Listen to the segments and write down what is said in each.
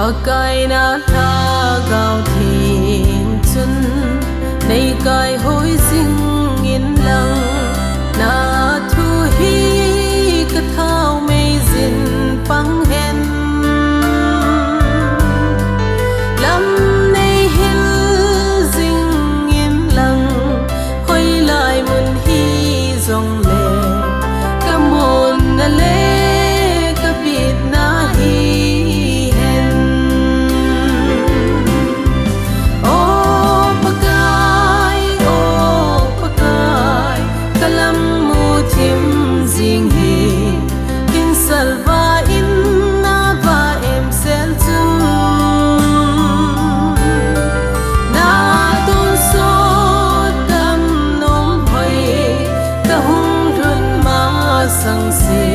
Pakai na tha gao thiên chân nay cài hối dinh in lăng na thu hi cái thao mây dinh phăng hen lâm nay hil dinh in lăng hoi lại mun hi dòng lệ ca môn na lệ ca bịt na hi sang se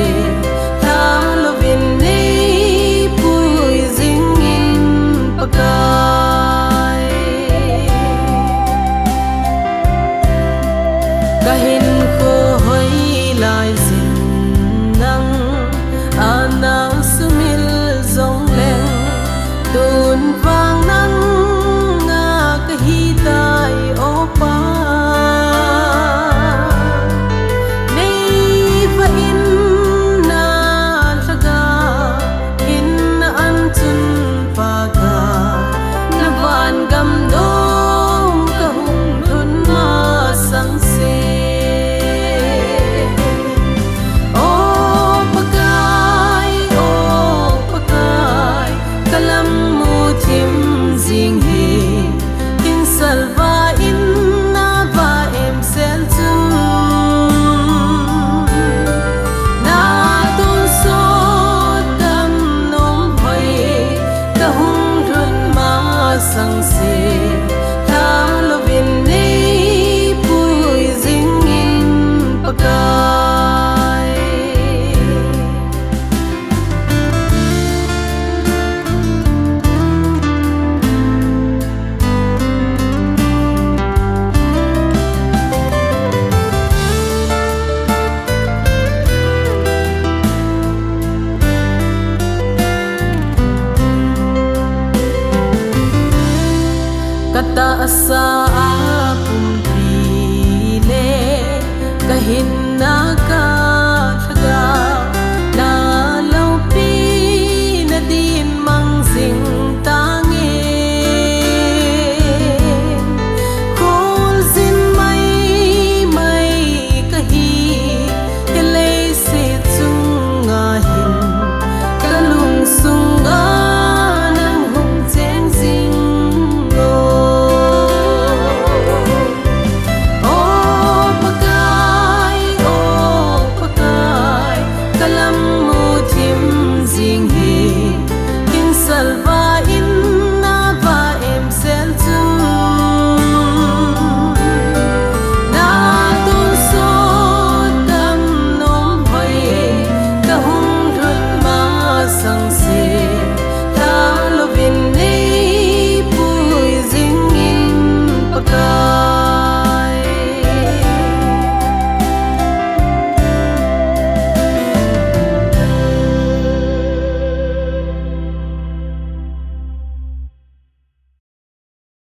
tha lo vin nei pui jing in pakai ka hin kho hoi lai sin nang ana sumil zong leng tun vang nang nga ka hi tai opa sang se tha lo vin nei pui jing in pakai kata asa